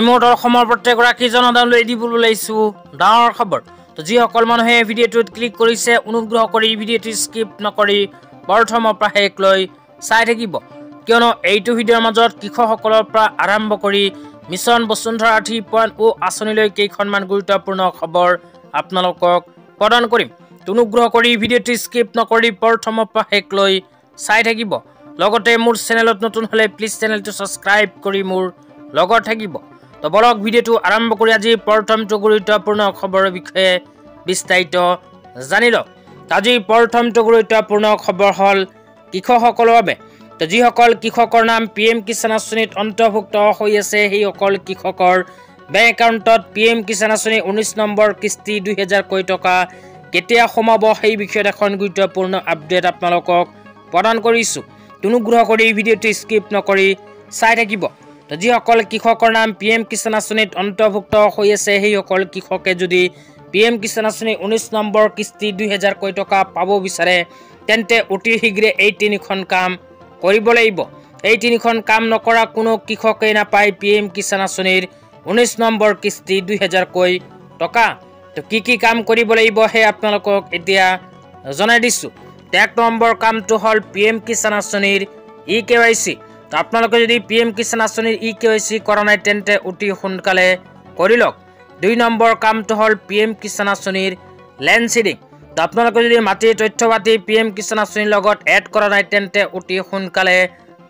ইমোটৰ অসমৰ প্ৰত্যেকগৰাকী জনসাধাৰণলৈ দিবলৈ ওলাইছো ডাঙৰ খবৰ। তো যিসকল মানুহে ভিডিঅ'টোত ক্লিক কৰিছে অনুগ্ৰহ কৰি ভিডিঅ'টো স্কিপ নকৰি প্ৰথমৰ পৰা শেষলৈ চাই থাকিব, কিয়নো এইটো ভিডিঅ'ৰ মাজত কৃষকসকলৰ পৰা আৰম্ভ কৰি মিছন বসুন্ধৰা 3.0 আঁচনিলৈ কেইখনমান গুৰুত্বপূৰ্ণ খবৰ আপোনালোকক প্ৰদান কৰিম। অনুগ্ৰহ কৰি ভিডিঅ'টো স্কিপ নকৰি প্ৰথমৰ পৰা শেষলৈ চাই থাকিব। লগতে মোৰ চেনেলত নতুন হলে প্লিজ চেনেলটো সাবস্ক্ৰাইব কৰি মোৰ লগত থাকিব। তো বলক ভিডিঅ'টো আৰম্ভ কৰি আজি প্ৰথমটো গুৰুত্বপূৰ্ণ খবৰৰ বিষয়ে বিস্তাৰিত জানি লওক। আজি প্ৰথমটো গুৰুত্বপূৰ্ণ খবৰ হ'ল কৃষকসকলৰ বাবে। তো যিসকল কৃষকৰ নাম PM কিষাণ আঁচনিত অন্তৰ্ভুক্ত হৈ আছে সেইসকল কৃষকৰ বেংক একাউণ্টত PM কিষাণ আঁচনি 19 নম্বৰ কিস্তি 2000 কোটি টকা কেতিয়া সোমাব সেই বিষয়ত এখন গুৰুত্বপূৰ্ণ আপডেট আপোনালোকক প্ৰদান কৰিছো। অনুগ্ৰহ কৰি ভিডিঅ'টো স্কিপ নকৰি চাই থাকিব। তো যিসকল কৃষকৰ নাম PM কিষাণ আঁচনিত অন্তৰ্ভুক্ত হৈ আছে সেইসকল কৃষকে যদি PM কিষাণ আঁচনি 19 নম্বৰ কিস্তি 2000 কোটি টকা পাব বিচাৰে তেন্তে অতি শীঘ্ৰে এই তিনিখন কাম কৰিব লাগিব। এই তিনিখন কাম নকৰা কোনো কৃষকে নাপায় PM কিষাণ আঁচনিৰ 19 নম্বৰ কিস্তি 2000 কোটি টকা। তো কি কাম কৰিব লাগিব হে আপোনালোকক এতিয়া জনাই দিছো। এক নম্বৰ কামটো হ'ল PM কিষাণ আঁচনিৰ eKYC। তো আপোনালোকে যদি PM কিষাণ আঁচনিৰ eKYC কৰা নাই তেন্তে অতি সোনকালে কৰি লওক। 2 নম্বৰ কামটো হ'ল PM কিষাণ আঁচনিৰ লেণ্ড সিডিং। তো আপোনালোকে যদি মাটিৰ তথ্য পাতি PM কিষাণ আঁচনিৰ লগত এড কৰা নাই তেন্তে অতি সোনকালে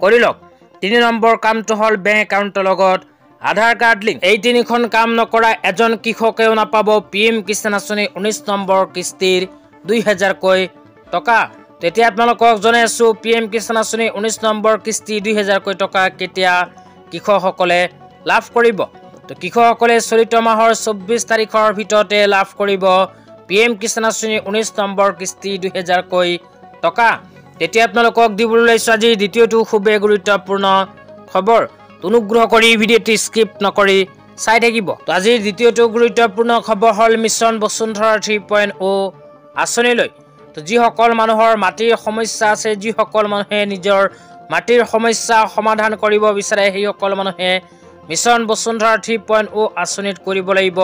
কৰি লওক। 3 নম্বৰ কামটো হ'ল বেংক একাউণ্টৰ লগত আধাৰ কাৰ্ড লিংক। এই তিনিখন কাম নকৰা এজন কৃষকেও নাপাব PM কিষাণ আঁচনি 19 নম্বৰ কিস্তিৰ 2000 কোটি টকা। তেতিয়া আপোনালোকক জনাই আছো PM কিষাণ আঁচনি 19 নম্বৰ কিস্তি 2000 কোটি টকা কেতিয়া কৃষকসকলে লাভ কৰিব। তো কৃষকসকলে চলিত মাহৰ 24 তাৰিখৰ ভিতৰতে লাভ কৰিব PM কিষাণ আঁচনি 19 নম্বৰ কিস্তি 2000 কোটি টকা। তেতিয়া আপোনালোকক দিবলৈ ওলাইছো আজি দ্বিতীয়টো খুবেই গুৰুত্বপূৰ্ণ খবৰ। অনুগ্ৰহ কৰি ভিডিঅ'টো স্কিপ নকৰি চাই থাকিব। তো আজিৰ দ্বিতীয়টো গুৰুত্বপূৰ্ণ খবৰ হ'ল মিছন বসুন্ধৰা 3.0 আঁচনিলৈ। তো যিসকল মানুহৰ মাটিৰ সমস্যা আছে, যিসকল মানুহে নিজৰ মাটিৰ সমস্যা সমাধান কৰিব বিচাৰে সেইসকল মানুহে মিছন বসুন্ধৰা 3.0 আঁচনিত কৰিব লাগিব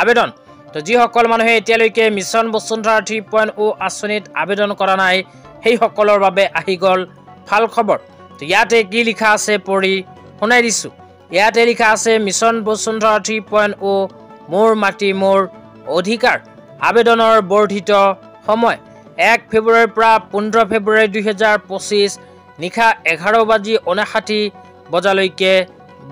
আবেদন। তো যিসকল মানুহে এতিয়ালৈকে মিছন বসুন্ধৰা 3.0 আঁচনিত আবেদন কৰা নাই সেইসকলৰ বাবে আহি গ'ল ভাল খবৰ। তো ইয়াতে কি লিখা আছে পঢ়ি শুনাই দিছো। ইয়াতে লিখা আছে মিছন বসুন্ধৰা 3.0 মোৰ মাটি মোৰ অধিকাৰ। আবেদনৰ বৰ্ধিত সময় 1 ফেব্ৰুৱাৰীৰ পৰা 15 ফেব্ৰুৱাৰী 2025 নিশা 11:59 বজালৈকে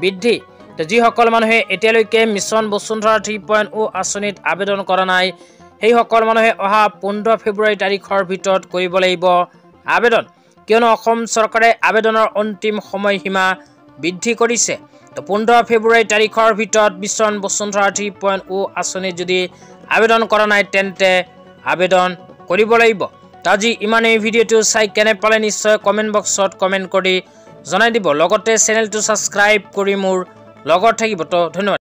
বৃদ্ধি। তো যিসকল মানুহে এতিয়ালৈকে মিছন বসুন্ধৰা 3.0 আঁচনিত আবেদন কৰা নাই সেইসকল মানুহে অহা 15 ফেব্ৰুৱাৰী তাৰিখৰ ভিতৰত কৰিব লাগিব আবেদন, কিয়নো অসম চৰকাৰে আবেদনৰ অন্তিম সময়সীমা বৃদ্ধি কৰিছে। তো 15 ফেব্ৰুৱাৰী তাৰিখৰ ভিতৰত মিছন বসুন্ধৰা 3.0 আঁচনিত যদি আবেদন কৰা নাই তেন্তে আবেদন কৰিব লাগিব। তো আজি ইমানেই। ভিডিঅ'টো চাই কেনে পালে নিশ্চয় কমেণ্ট বক্সত কমেণ্ট কৰি জনাই দিব। লগতে চেনেলটো সাবস্ক্ৰাইব কৰি মোৰ লগত থাকিব। তো ধন্যবাদ।